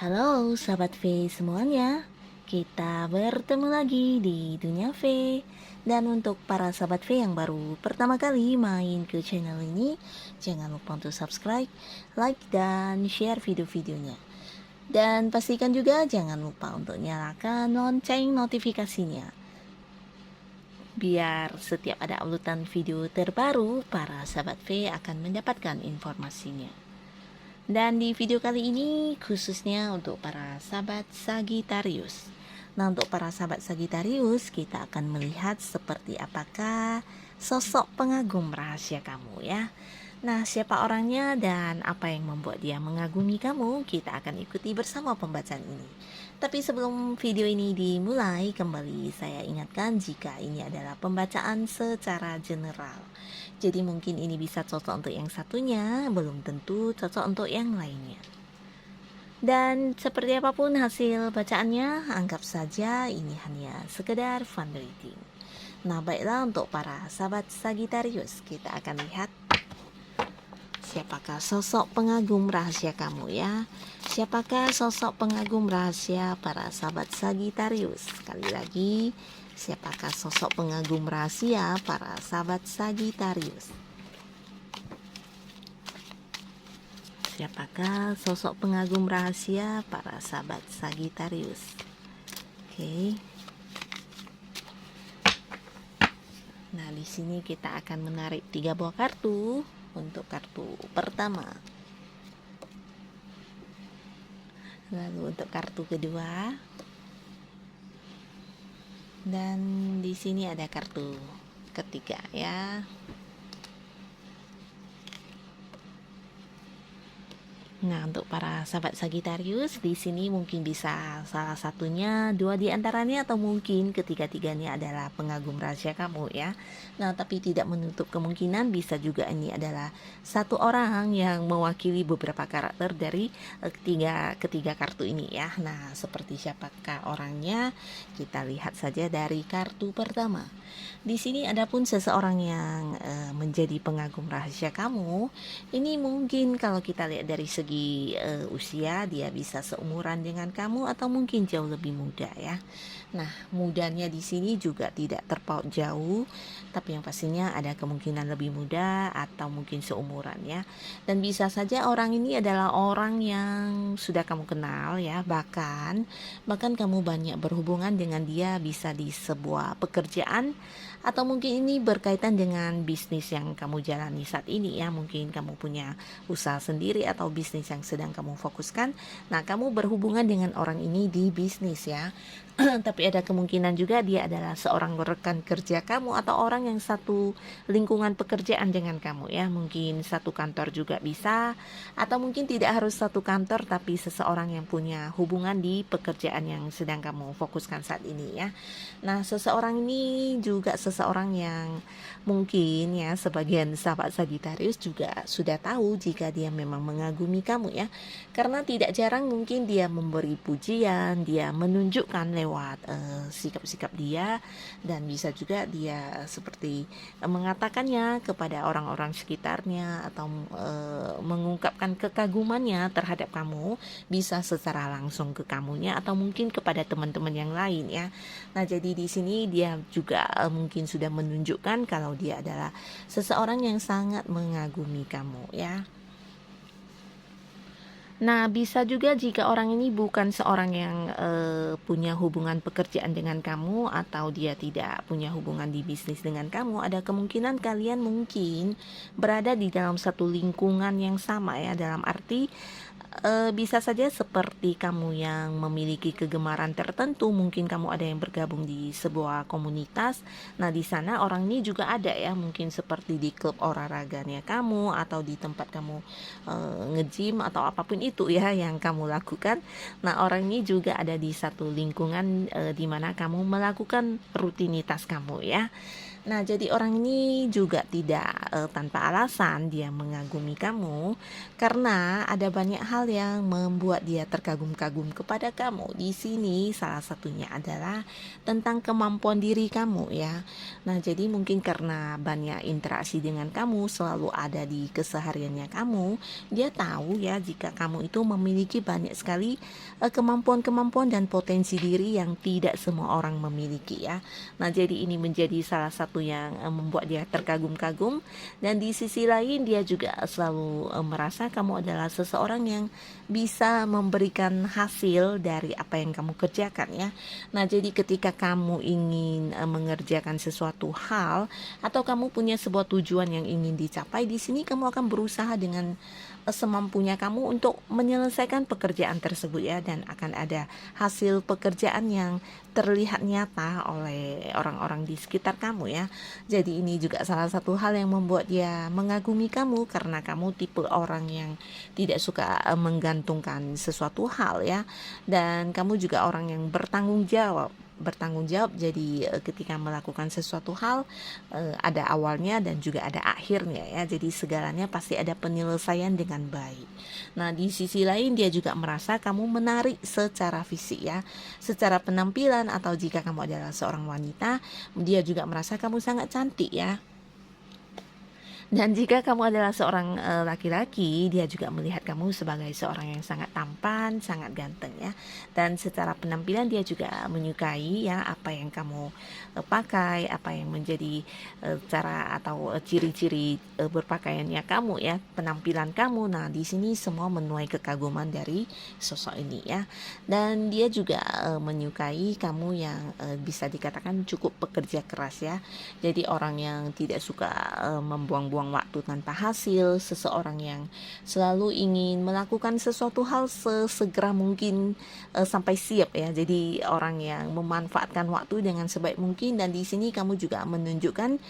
Halo sahabat V semuanya, kita bertemu lagi di Dunia V. Dan untuk para sahabat V yang baru pertama kali main ke channel ini, jangan lupa untuk subscribe, like, dan share video-videonya. Dan pastikan juga jangan lupa untuk nyalakan lonceng notifikasinya, biar setiap ada uploadan video terbaru, para sahabat V akan mendapatkan informasinya. Dan di video kali ini khususnya untuk para sahabat Sagittarius. Nah, untuk para sahabat Sagittarius, kita akan melihat seperti apakah sosok pengagum rahasia kamu ya. Nah, siapa orangnya dan apa yang membuat dia mengagumi kamu, kita akan ikuti bersama pembacaan ini. Tapi sebelum video ini dimulai, kembali saya ingatkan jika ini adalah pembacaan secara general. Jadi mungkin ini bisa cocok untuk yang satunya, belum tentu cocok untuk yang lainnya. Dan seperti apapun hasil bacaannya, anggap saja ini hanya sekedar fun reading. Nah, baiklah, untuk para sahabat Sagittarius, kita akan lihat siapakah sosok pengagum rahasia kamu ya. Siapakah sosok pengagum rahasia para sahabat Sagittarius? Sekali lagi, siapakah sosok pengagum rahasia para sahabat Sagittarius? Siapakah sosok pengagum rahasia para sahabat Sagittarius? Oke. Nah, di sini kita akan menarik 3 buah kartu untuk kartu pertama. Lalu untuk kartu kedua. Dan di sini ada kartu ketiga ya. Nah, untuk para sahabat Sagittarius, di sini mungkin bisa salah satunya, dua di antaranya, atau mungkin ketiga-tiganya adalah pengagum rahasia kamu ya. Nah, tapi tidak menutup kemungkinan bisa juga ini adalah satu orang yang mewakili beberapa karakter dari ketiga kartu ini ya. Nah, seperti siapakah orangnya? Kita lihat saja dari kartu pertama. Di sini ada pun seseorang yang menjadi pengagum rahasia kamu. Ini mungkin kalau kita lihat dari segi usia, dia bisa seumuran dengan kamu atau mungkin jauh lebih muda ya. Nah, mudanya di sini juga tidak terpaut jauh, tapi yang pastinya ada kemungkinan lebih muda atau mungkin seumuran ya. Dan bisa saja orang ini adalah orang yang sudah kamu kenal ya, bahkan kamu banyak berhubungan dengan dia, bisa di sebuah pekerjaan atau mungkin ini berkaitan dengan bisnis yang kamu jalani saat ini ya. Mungkin kamu punya usaha sendiri atau bisnis yang sedang kamu fokuskan. Nah, kamu berhubungan dengan orang ini di bisnis ya. Tapi ada kemungkinan juga dia adalah seorang rekan kerja kamu atau orang yang satu lingkungan pekerjaan dengan kamu ya. Mungkin satu kantor juga bisa, atau mungkin tidak harus satu kantor, tapi seseorang yang punya hubungan di pekerjaan yang sedang kamu fokuskan saat ini ya. Nah, seseorang ini juga seseorang yang mungkin ya, sebagian sahabat Sagittarius juga sudah tahu jika dia memang mengagumi kamu ya. Karena tidak jarang mungkin dia memberi pujian, dia menunjukkan lewat sikap-sikap dia, dan bisa juga dia seperti mengatakannya kepada orang-orang sekitarnya atau mengungkapkan kekagumannya terhadap kamu, bisa secara langsung ke kamunya atau mungkin kepada teman-teman yang lain ya. Nah, jadi di sini dia juga mungkin sudah menunjukkan kalau dia adalah seseorang yang sangat mengagumi kamu ya. Nah, bisa juga jika orang ini bukan seorang yang punya hubungan pekerjaan dengan kamu, atau dia tidak punya hubungan di bisnis dengan kamu, ada kemungkinan kalian mungkin berada di dalam satu lingkungan yang sama ya. Dalam arti bisa saja seperti kamu yang memiliki kegemaran tertentu, mungkin kamu ada yang bergabung di sebuah komunitas. Nah, di sana orang ini juga ada ya, mungkin seperti di klub olahraganya kamu atau di tempat kamu nge-gym atau apapun itu ya yang kamu lakukan. Nah, orang ini juga ada di satu lingkungan di mana kamu melakukan rutinitas kamu ya. Nah, jadi orang ini juga tidak tanpa alasan dia mengagumi kamu karena ada banyak hal yang membuat dia terkagum-kagum kepada kamu. Di sini salah satunya adalah tentang kemampuan diri kamu ya. Nah, jadi mungkin karena banyak interaksi dengan kamu, selalu ada di kesehariannya kamu, dia tahu ya jika kamu itu memiliki banyak sekali kemampuan-kemampuan dan potensi diri yang tidak semua orang memiliki ya. Nah, jadi ini menjadi salah satu yang membuat dia terkagum-kagum, dan di sisi lain dia juga selalu merasa kamu adalah seseorang yang bisa memberikan hasil dari apa yang kamu kerjakan ya. Nah, jadi ketika kamu ingin mengerjakan sesuatu hal atau kamu punya sebuah tujuan yang ingin dicapai, di sini kamu akan berusaha dengan semampunya kamu untuk menyelesaikan pekerjaan tersebut ya, dan akan ada hasil pekerjaan yang terlihat nyata oleh orang-orang di sekitar kamu ya. Jadi ini juga salah satu hal yang membuat dia mengagumi kamu karena kamu tipe orang yang tidak suka menggantungkan sesuatu hal ya. Dan kamu juga orang yang bertanggung jawab. Jadi ketika melakukan sesuatu hal ada awalnya dan juga ada akhirnya ya. Jadi segalanya pasti ada penyelesaian dengan baik. Nah, di sisi lain dia juga merasa kamu menarik secara fisik ya, secara penampilan, atau jika kamu adalah seorang wanita, dia juga merasa kamu sangat cantik ya. Dan jika kamu adalah seorang laki-laki, dia juga melihat kamu sebagai seorang yang sangat tampan, sangat ganteng ya. Dan secara penampilan dia juga menyukai ya apa yang kamu pakai, apa yang menjadi cara atau ciri-ciri berpakaiannya kamu ya, penampilan kamu. Nah, di sini semua menuai kekaguman dari sosok ini ya. Dan dia juga menyukai kamu yang bisa dikatakan cukup pekerja keras ya. Jadi orang yang tidak suka membuang-buang waktu tanpa hasil, seseorang yang selalu ingin melakukan sesuatu hal sesegera mungkin sampai siap ya. Jadi orang yang memanfaatkan waktu dengan sebaik mungkin, dan di sini kamu juga menunjukkan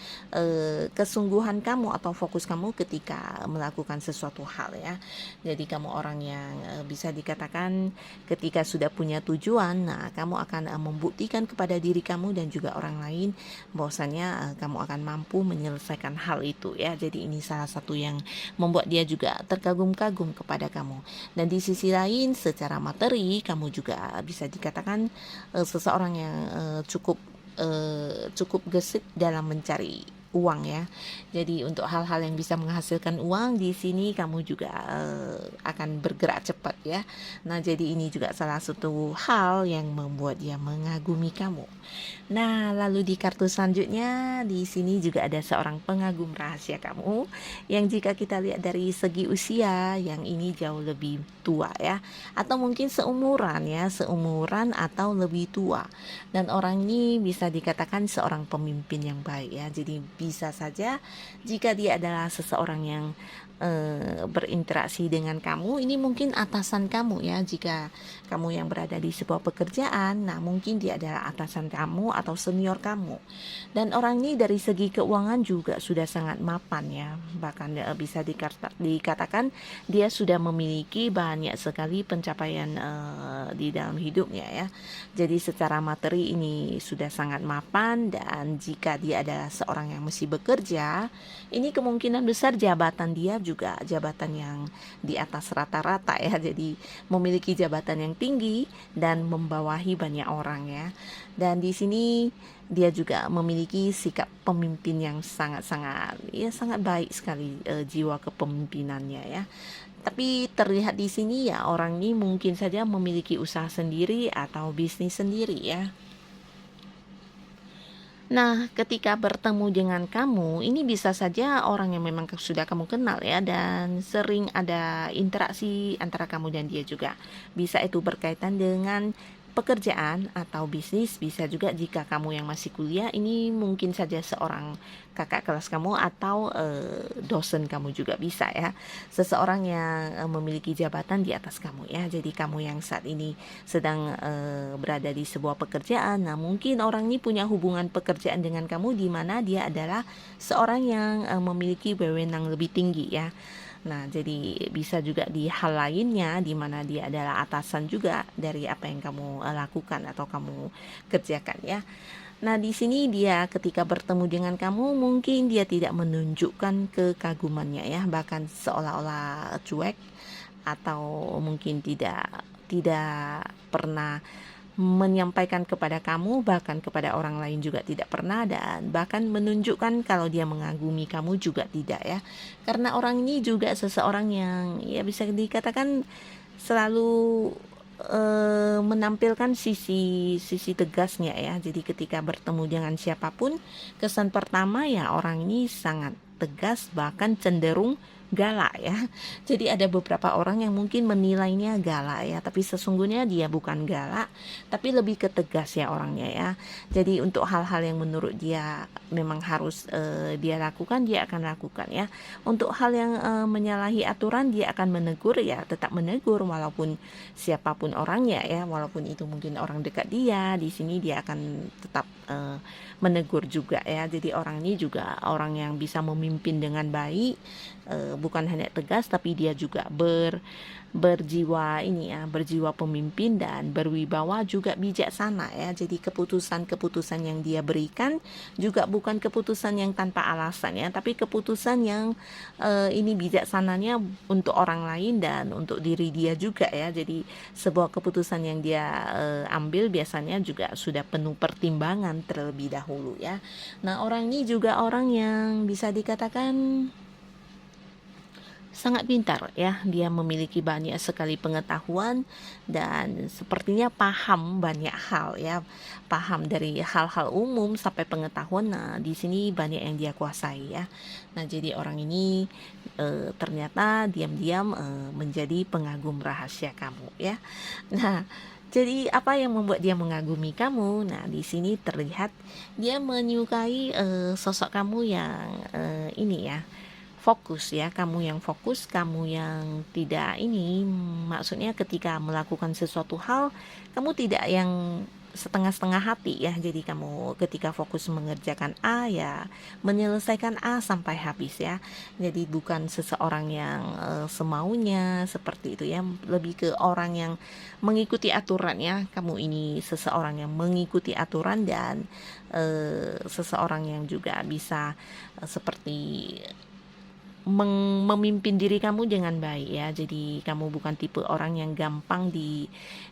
kesungguhan kamu atau fokus kamu ketika melakukan sesuatu hal ya. Jadi kamu orang yang bisa dikatakan ketika sudah punya tujuan, nah kamu akan membuktikan kepada diri kamu dan juga orang lain bahwasanya kamu akan mampu menyelesaikan hal itu ya. Jadi ini salah satu yang membuat dia juga terkagum-kagum kepada kamu. Dan di sisi lain secara materi kamu juga bisa dikatakan seseorang yang cukup gesit dalam mencari uang ya. Jadi untuk hal-hal yang bisa menghasilkan uang, di sini kamu juga akan bergerak cepat ya. Nah, jadi ini juga salah satu hal yang membuat dia mengagumi kamu. Nah, lalu di kartu selanjutnya di sini juga ada seorang pengagum rahasia kamu yang jika kita lihat dari segi usia, yang ini jauh lebih tua ya, atau mungkin seumuran atau lebih tua. Dan orang ini bisa dikatakan seorang pemimpin yang baik ya. Jadi bisa saja jika dia adalah seseorang yang berinteraksi dengan kamu, ini mungkin atasan kamu ya. Jika kamu yang berada di sebuah pekerjaan, nah mungkin dia adalah atasan kamu atau senior kamu. Dan orang ini dari segi keuangan juga sudah sangat mapan ya. Bahkan bisa dikatakan dia sudah memiliki banyak sekali pencapaian di dalam hidupnya ya. Jadi secara materi ini sudah sangat mapan, dan jika dia adalah seorang yang masih bekerja, ini kemungkinan besar jabatan dia juga jabatan yang di atas rata-rata ya. Jadi memiliki jabatan yang tinggi dan membawahi banyak orang ya. Dan di sini dia juga memiliki sikap pemimpin yang sangat baik sekali, jiwa kepemimpinannya ya. Tapi terlihat di sini ya orang ini mungkin saja memiliki usaha sendiri atau bisnis sendiri ya. Nah, ketika bertemu dengan kamu, ini bisa saja orang yang memang sudah kamu kenal ya, dan sering ada interaksi antara kamu dan dia juga. Bisa itu berkaitan dengan pekerjaan atau bisnis, bisa juga jika kamu yang masih kuliah, ini mungkin saja seorang kakak kelas kamu atau dosen kamu juga bisa ya. Seseorang yang memiliki jabatan di atas kamu ya. Jadi kamu yang saat ini sedang berada di sebuah pekerjaan, nah mungkin orang ini punya hubungan pekerjaan dengan kamu di mana dia adalah seorang yang memiliki wewenang lebih tinggi ya. Nah, jadi bisa juga di hal lainnya di mana dia adalah atasan juga dari apa yang kamu lakukan atau kamu kerjakan ya. Nah, di sini dia ketika bertemu dengan kamu mungkin dia tidak menunjukkan kekagumannya ya, bahkan seolah-olah cuek atau mungkin tidak pernah menyampaikan kepada kamu, bahkan kepada orang lain juga tidak pernah, dan bahkan menunjukkan kalau dia mengagumi kamu juga tidak ya. Karena orang ini juga seseorang yang ya bisa dikatakan selalu menampilkan sisi sisi tegasnya ya. Jadi ketika bertemu dengan siapapun, kesan pertama ya orang ini sangat tegas, bahkan cenderung galak ya. Jadi ada beberapa orang yang mungkin menilainya galak ya, tapi sesungguhnya dia bukan galak, tapi lebih ke tegas ya orangnya ya. Jadi untuk hal-hal yang menurut dia memang harus dia lakukan, dia akan lakukan ya. Untuk hal yang menyalahi aturan, dia akan menegur ya, tetap menegur walaupun siapapun orangnya ya, walaupun itu mungkin orang dekat dia, di sini dia akan tetap menegur juga ya. Jadi orang ini juga orang yang bisa memimpin dengan baik, bukan hanya tegas tapi dia juga berjiwa ini ya, berjiwa pemimpin dan berwibawa, juga bijaksana ya. Jadi keputusan-keputusan yang dia berikan juga bukan keputusan yang tanpa alasan ya, tapi keputusan yang ini bijaksananya untuk orang lain dan untuk diri dia juga ya. Jadi sebuah keputusan yang dia ambil biasanya juga sudah penuh pertimbangan terlebih dahulu ya. Nah, orang ini juga orang yang bisa dikatakan sangat pintar ya, dia memiliki banyak sekali pengetahuan dan sepertinya paham banyak hal ya, paham dari hal-hal umum sampai pengetahuan. Nah, di sini banyak yang dia kuasai ya. Nah, jadi orang ini ternyata diam-diam menjadi pengagum rahasia kamu ya. Nah, jadi apa yang membuat dia mengagumi kamu? Nah, di sini terlihat dia menyukai sosok kamu yang ini ya, fokus ya, kamu yang fokus, kamu yang tidak ini, maksudnya ketika melakukan sesuatu hal, kamu tidak yang setengah-setengah hati ya. Jadi kamu ketika fokus mengerjakan A ya menyelesaikan A sampai habis ya. Jadi bukan seseorang yang semaunya seperti itu ya, lebih ke orang yang mengikuti aturan ya. Kamu ini seseorang yang mengikuti aturan dan seseorang yang juga bisa seperti memimpin diri kamu dengan baik ya. Jadi kamu bukan tipe orang yang gampang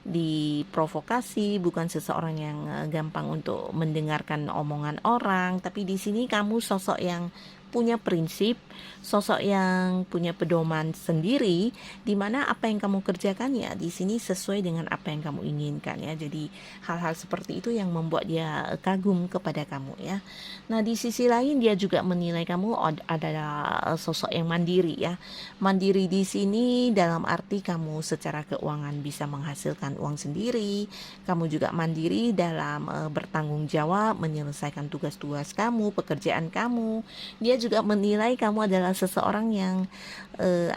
diprovokasi, bukan seseorang yang gampang untuk mendengarkan omongan orang, tapi di sini kamu sosok yang punya prinsip, sosok yang punya pedoman sendiri, di mana apa yang kamu kerjakan ya di sini sesuai dengan apa yang kamu inginkan ya. Jadi hal-hal seperti itu yang membuat dia kagum kepada kamu ya. Nah, di sisi lain dia juga menilai kamu adalah sosok yang mandiri ya. Mandiri di sini dalam arti kamu secara keuangan bisa menghasilkan uang sendiri, kamu juga mandiri dalam bertanggung jawab menyelesaikan tugas-tugas kamu, pekerjaan kamu. Dia juga menilai kamu adalah seseorang yang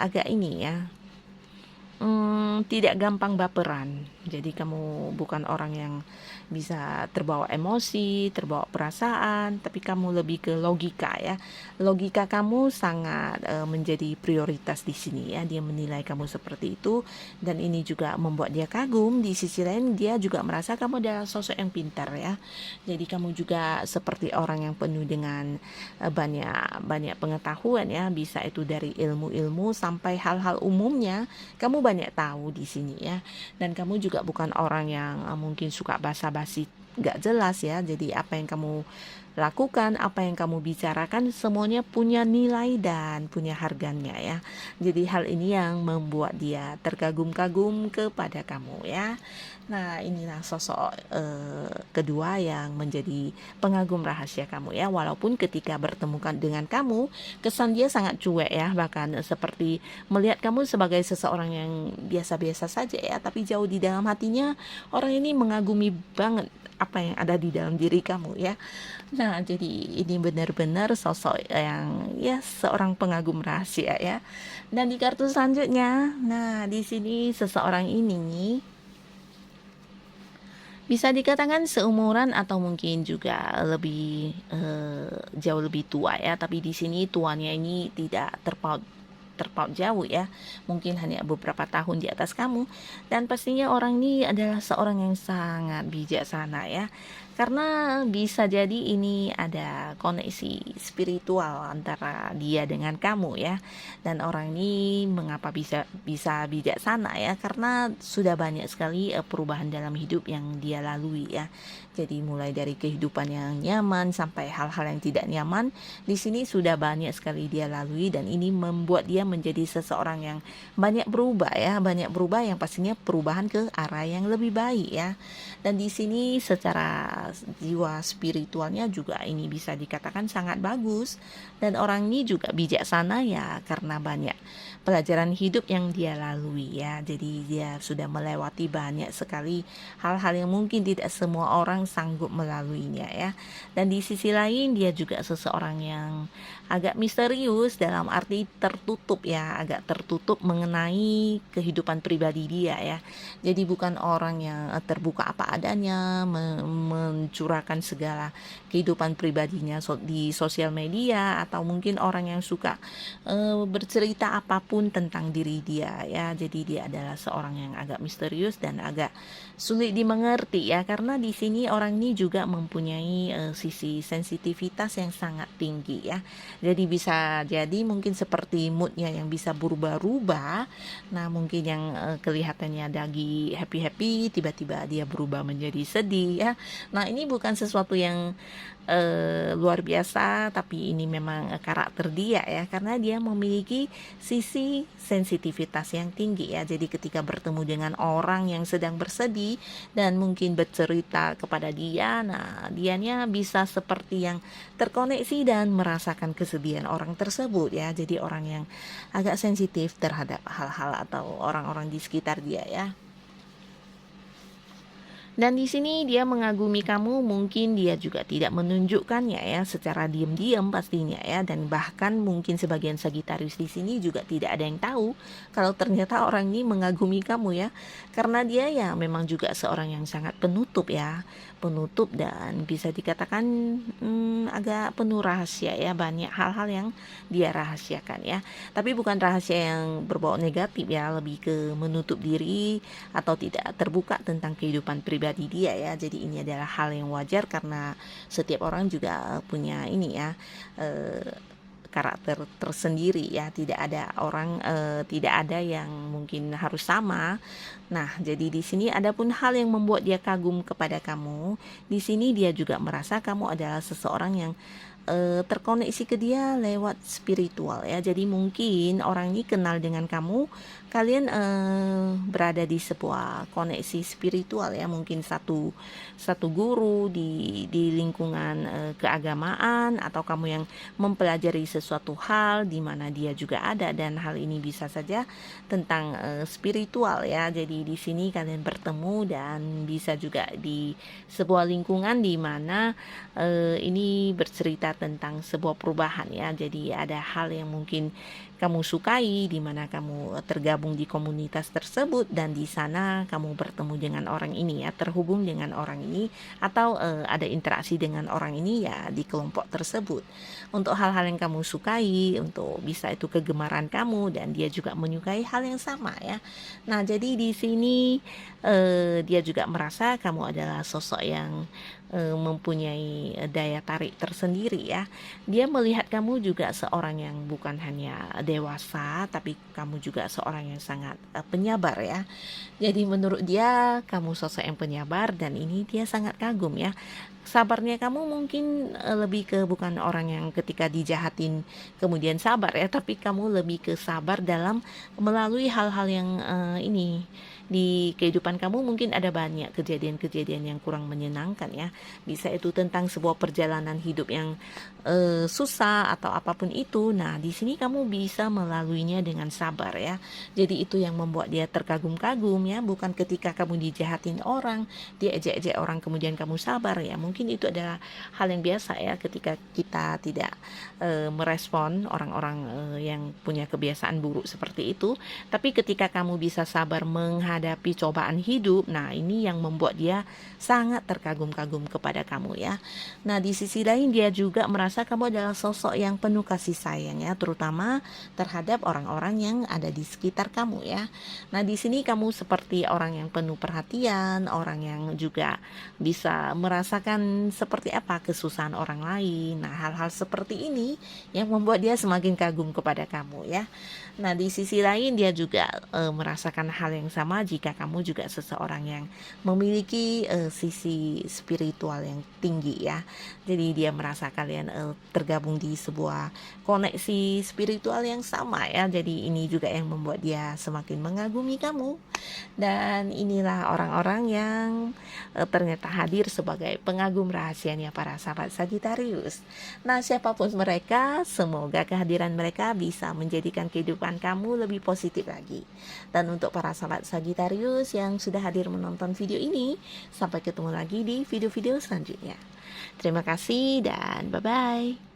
agak ini ya, tidak gampang baperan. Jadi kamu bukan orang yang bisa terbawa emosi, terbawa perasaan, tapi kamu lebih ke logika ya. Logika kamu sangat menjadi prioritas di sini ya. Dia menilai kamu seperti itu dan ini juga membuat dia kagum. Di sisi lain dia juga merasa kamu adalah sosok yang pintar ya. Jadi kamu juga seperti orang yang penuh dengan banyak pengetahuan ya, bisa itu dari ilmu-ilmu sampai hal-hal umumnya. Kamu banyak tahu di sini ya. Dan kamu juga bukan orang yang mungkin suka basa-basi gak jelas ya. Jadi apa yang kamu lakukan, apa yang kamu bicarakan semuanya punya nilai dan punya harganya ya. Jadi hal ini yang membuat dia terkagum-kagum kepada kamu ya. Nah, inilah sosok kedua yang menjadi pengagum rahasia kamu ya. Walaupun ketika bertemu dengan kamu, kesan dia sangat cuek ya, bahkan seperti melihat kamu sebagai seseorang yang biasa-biasa saja ya, tapi jauh di dalam hatinya orang ini mengagumi banget apa yang ada di dalam diri kamu ya. Nah, jadi ini benar-benar sosok yang ya seorang pengagum rahasia ya. Dan di kartu selanjutnya, nah di sini seseorang ini bisa dikatakan seumuran atau mungkin juga lebih jauh lebih tua ya, tapi di sini tuanya ini tidak terpaut jauh ya, mungkin hanya beberapa tahun di atas kamu. Dan pastinya orang ini adalah seorang yang sangat bijaksana ya. Karena bisa jadi ini ada koneksi spiritual antara dia dengan kamu ya. Dan orang ini mengapa bisa bisa bijaksana ya? Karena sudah banyak sekali perubahan dalam hidup yang dia lalui ya. Jadi mulai dari kehidupan yang nyaman sampai hal-hal yang tidak nyaman, di sini sudah banyak sekali dia lalui dan ini membuat dia menjadi seseorang yang banyak berubah ya, banyak berubah yang pastinya perubahan ke arah yang lebih baik ya. Dan di sini secara jiwa spiritualnya juga ini bisa dikatakan sangat bagus dan orang ini juga bijaksana ya karena banyak pelajaran hidup yang dia lalui ya. Jadi dia sudah melewati banyak sekali hal-hal yang mungkin tidak semua orang sanggup melaluinya ya. Dan di sisi lain dia juga seseorang yang agak misterius dalam arti tertutup ya, agak tertutup mengenai kehidupan pribadi dia ya. Jadi bukan orang yang terbuka apa adanya, mencurahkan segala kehidupan pribadinya di sosial media, atau mungkin orang yang suka bercerita apapun tentang diri dia ya. Jadi dia adalah seorang yang agak misterius dan agak sulit dimengerti ya, karena di sini orang ini juga mempunyai sisi sensitivitas yang sangat tinggi ya. Jadi bisa jadi mungkin seperti moodnya yang bisa berubah-ubah. Nah mungkin yang kelihatannya lagi happy-happy tiba-tiba dia berubah menjadi sedih ya. Nah ini bukan sesuatu yang luar biasa, tapi ini memang karakter dia ya, karena dia memiliki sisi sensitivitas yang tinggi ya. Jadi ketika bertemu dengan orang yang sedang bersedih dan mungkin bercerita kepada dia, nah dianya bisa seperti yang terkoneksi dan merasakan kesedihan orang tersebut ya. Jadi orang yang agak sensitif terhadap hal-hal atau orang-orang di sekitar dia ya. Dan di sini dia mengagumi kamu, mungkin dia juga tidak menunjukkannya ya secara diam-diam pastinya ya, dan bahkan mungkin sebagian Sagitarius di sini juga tidak ada yang tahu kalau ternyata orang ini mengagumi kamu ya. Karena dia ya memang juga seorang yang sangat penutup ya, penutup dan bisa dikatakan agak penuh rahasia ya, banyak hal-hal yang dia rahasiakan ya. Tapi bukan rahasia yang berbau negatif ya, lebih ke menutup diri atau tidak terbuka tentang kehidupan pribadi dia ya. Jadi ini adalah hal yang wajar karena setiap orang juga punya ini ya, karakter tersendiri ya. Tidak ada orang tidak ada yang mungkin harus sama. Nah, jadi di sini adapun hal yang membuat dia kagum kepada kamu, di sini dia juga merasa kamu adalah seseorang yang terkoneksi ke dia lewat spiritual ya. Jadi mungkin orang ini kenal dengan kamu, kalian berada di sebuah koneksi spiritual ya, mungkin satu satu guru di lingkungan keagamaan, atau kamu yang mempelajari sesuatu hal di mana dia juga ada, dan hal ini bisa saja tentang spiritual ya. Jadi di sini kalian bertemu dan bisa juga di sebuah lingkungan di mana ini bercerita tentang sebuah perubahan ya. Jadi ada hal yang mungkin kamu sukai di mana kamu tergabung di komunitas tersebut, dan di sana kamu bertemu dengan orang ini ya, terhubung dengan orang ini, atau ada interaksi dengan orang ini ya di kelompok tersebut untuk hal-hal yang kamu sukai, untuk bisa itu kegemaran kamu dan dia juga menyukai hal yang sama ya. Nah, jadi di sini dia juga merasa kamu adalah sosok yang mempunyai daya tarik tersendiri ya. Dia melihat kamu juga seorang yang bukan hanya dewasa, tapi kamu juga seorang yang sangat penyabar ya. Jadi menurut dia kamu sosok yang penyabar, dan ini dia sangat kagum ya. Sabarnya kamu mungkin lebih ke bukan orang yang ketika dijahatin kemudian sabar ya, tapi kamu lebih ke sabar dalam melalui hal-hal yang ini di kehidupan kamu. Mungkin ada banyak kejadian-kejadian yang kurang menyenangkan ya. Bisa itu tentang sebuah perjalanan hidup yang susah atau apapun itu. Nah, di sini kamu bisa melaluinya dengan sabar ya. Jadi itu yang membuat dia terkagum-kagum ya, bukan ketika kamu dijahatin orang, dia ejek-ejek orang kemudian kamu sabar ya. Mungkin itu adalah hal yang biasa ya ketika kita tidak merespon orang-orang yang punya kebiasaan buruk seperti itu. Tapi ketika kamu bisa sabar menghadapi menghadapi cobaan hidup. Nah, ini yang membuat dia sangat terkagum-kagum kepada kamu ya. Nah, di sisi lain dia juga merasa kamu adalah sosok yang penuh kasih sayang ya, terutama terhadap orang-orang yang ada di sekitar kamu ya. Nah, di sini kamu seperti orang yang penuh perhatian, orang yang juga bisa merasakan seperti apa kesusahan orang lain. Nah, hal-hal seperti ini yang membuat dia semakin kagum kepada kamu ya. Nah, di sisi lain dia juga merasakan hal yang sama jika kamu juga seseorang yang memiliki sisi spiritual yang tinggi ya. Jadi dia merasa kalian tergabung di sebuah koneksi spiritual yang sama ya. Jadi ini juga yang membuat dia semakin mengagumi kamu. Dan inilah orang-orang yang ternyata hadir sebagai pengagum rahasianya para sahabat Sagittarius. Nah, siapapun mereka, semoga kehadiran mereka bisa menjadikan kehidupan kamu lebih positif lagi. Dan untuk para sahabat Sagittarius yang sudah hadir menonton video ini, sampai ketemu lagi di video-video selanjutnya. Terima kasih dan bye-bye.